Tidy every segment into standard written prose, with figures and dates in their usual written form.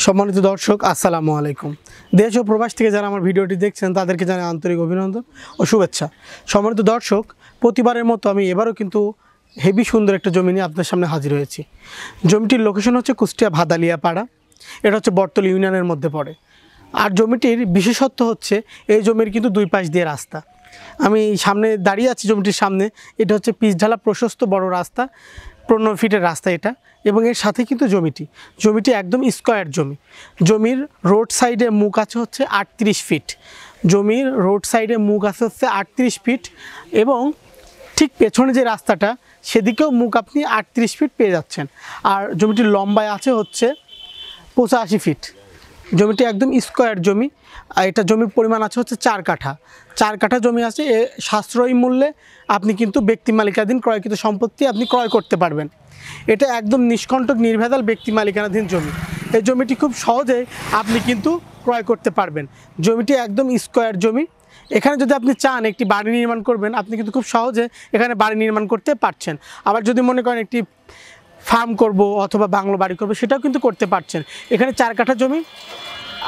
সম্মানিত দর্শক আসসালামু আলাইকুম। দেশ ও প্রবাস থেকে যারা আমার ভিডিওটি দেখছেন তাদেরকে জানাই আন্তরিক অভিনন্দন ও শুভেচ্ছা। সম্মানিত দর্শক, প্রতিবারের মতো আমি এবারও কিন্তু হেভি সুন্দর একটা জমি নিয়ে আপনাদের সামনে হাজির হয়েছি। জমিটির লোকেশন হচ্ছে কুষ্টিয়া ভাদালিয়া পাড়া। এটা হচ্ছে বটতল ইউনিয়নের মধ্যে পড়ে। আর জমিটির বিশেষত্ব হচ্ছে এই জমির কিন্তু দুই পাশ দিয়ে রাস্তা। আমি সামনে দাঁড়িয়ে আছি জমিটির সামনে। এটা হচ্ছে পিচ ঢালা প্রশস্ত বড় রাস্তা, 15 ফিটের রাস্তা এটা, এবং এর সাথে কিন্তু জমিটি একদম স্কোয়ার জমি। জমির রোড সাইডে মুখ আছে হচ্ছে 38 ফিট। জমির রোড সাইডে মুখ আছে হচ্ছে 38 ফিট, এবং ঠিক পেছনে যে রাস্তাটা সেদিকেও মুখ আপনি 38 ফিট পেয়ে যাচ্ছেন। আর জমিটির লম্বায় আছে হচ্ছে 85 ফিট। জমিটি একদম স্কোয়ার জমি। আর এটা জমির পরিমাণ আছে হচ্ছে 4 কাঠা জমি আছে। এ সাশ্রয়ী মূল্যে আপনি কিন্তু ব্যক্তি মালিকানাধীন ক্রয়কৃত সম্পত্তি আপনি ক্রয় করতে পারবেন। এটা একদম নিষ্কণ্টক নির্ভেজাল ব্যক্তি মালিকানাধীন জমি। এই জমিটি খুব সহজেই আপনি কিন্তু ক্রয় করতে পারবেন। জমিটি একদম স্কোয়ার জমি। এখানে যদি আপনি চান একটি বাড়ি নির্মাণ করবেন, আপনি কিন্তু খুব সহজে এখানে বাড়ি নির্মাণ করতে পারছেন। আবার যদি মনে করেন একটি ফার্ম করব অথবা বাংলো বাড়ি করব, সেটাও কিন্তু করতে পারছেন। এখানে 4 কাঠা জমি।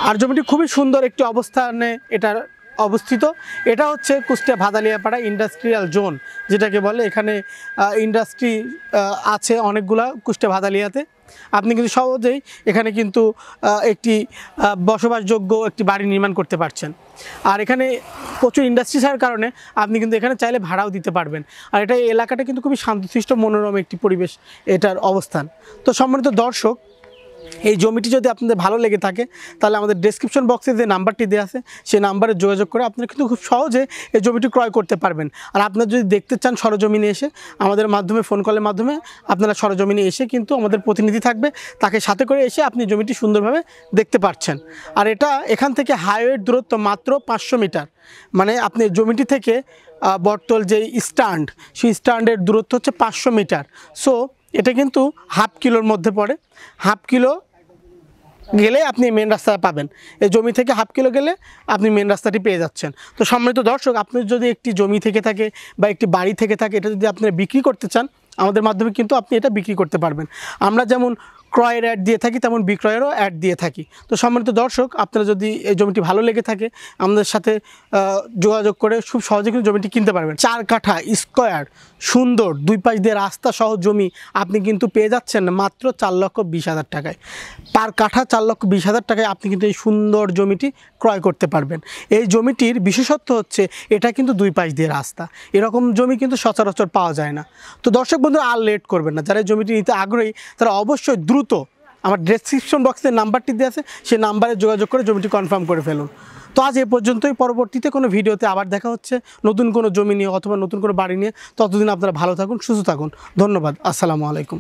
আর জমিটি খুবই সুন্দর একটি অবস্থানে এটা অবস্থিত। এটা হচ্ছে কুষ্টিয়া ভাদালিয়া পাড়া ইন্ডাস্ট্রিয়াল জোন যেটাকে বলে। এখানে ইন্ডাস্ট্রি আছে অনেকগুলা কুষ্টিয়া ভাদালিয়াতে। আপনি কিন্তু সহজেই এখানে কিন্তু একটি বসবাসযোগ্য একটি বাড়ি নির্মাণ করতে পারছেন। আর এখানে প্রচুর ইন্ডাস্ট্রি থাকার কারণে আপনি কিন্তু এখানে চাইলে ভাড়াও দিতে পারবেন। আর এটা এই এলাকাটা কিন্তু খুবই শান্তশিষ্ট মনোরম একটি পরিবেশ এটার অবস্থান। তো সম্মানিত দর্শক, এই জমিটি যদি আপনাদের ভালো লেগে থাকে তাহলে আমাদের ডেসক্রিপশন বক্সে যে নাম্বারটি দেওয়া আছে সেই নাম্বারে যোগাযোগ করে আপনারা কিন্তু খুব সহজে এই জমিটি ক্রয় করতে পারবেন। আর আপনারা যদি দেখতে চান সরজমিনে এসে, আমাদের মাধ্যমে ফোন কলের মাধ্যমে আপনারা সরজমিনে এসে কিন্তু আমাদের প্রতিনিধি থাকবে, তাকে সাথে করে এসে আপনি জমিটি সুন্দরভাবে দেখতে পাচ্ছেন। আর এটা এখান থেকে হাইওয়ের দূরত্ব মাত্র 500 মিটার। মানে আপনি জমিটি থেকে বটতল যে স্ট্যান্ড, সেই স্ট্যান্ডের দূরত্ব হচ্ছে 500 মিটার। সো এটা কিন্তু হাফ কিলোর মধ্যে পড়ে। হাফ কিলো গেলে আপনি মেন রাস্তা পাবেন। এই জমি থেকে হাফ কিলো গেলে আপনি মেন রাস্তাটি পেয়ে যাচ্ছেন। তো সম্মানিত দর্শক, আপনি যদি একটি জমি থেকে থাকে বা একটি বাড়ি থেকে থাকে, এটা যদি আপনারা বিক্রি করতে চান, আমাদের মাধ্যমে কিন্তু আপনি এটা বিক্রি করতে পারবেন। আমরা যেমন ক্রয়ের অ্যাড দিয়ে থাকি তেমন বিক্রয়েরও অ্যাড দিয়ে থাকি। তো সম্মানিত দর্শক, আপনারা যদি এই জমিটি ভালো লেগে থাকে আমাদের সাথে যোগাযোগ করে খুব সহজে কিন্তু জমিটি কিনতে পারবেন। 4 কাঠা স্কোয়ার সুন্দর দুই পাশ দিয়ে রাস্তা সহ জমি আপনি কিন্তু পেয়ে যাচ্ছেন মাত্র 4,20,000 টাকায়। পার কাঠা 4,20,000 টাকায় আপনি কিন্তু এই সুন্দর জমিটি ক্রয় করতে পারবেন। এই জমিটির বিশেষত্ব হচ্ছে এটা কিন্তু দুই পাশ দিয়ে রাস্তা। এরকম জমি কিন্তু সচরাচর পাওয়া যায় না। তো দর্শক বন্ধুরা, আর লেট করবেন না। যারা এই জমিটি নিতে আগ্রহী তারা অবশ্যই দ্রুত আমার ডেসক্রিপশন বক্সে নাম্বারটি দেওয়া আছে সেই নাম্বারে যোগাযোগ করে জমিটি কনফার্ম করে ফেলুন। তো আজ এ পর্যন্তই। পরবর্তীতে কোনো ভিডিওতে আবার দেখা হচ্ছে নতুন কোনো জমি নিয়ে অথবা নতুন কোনো বাড়ি নিয়ে। ততদিন আপনারা ভালো থাকুন, সুস্থ থাকুন। ধন্যবাদ। আসসালামু আলাইকুম।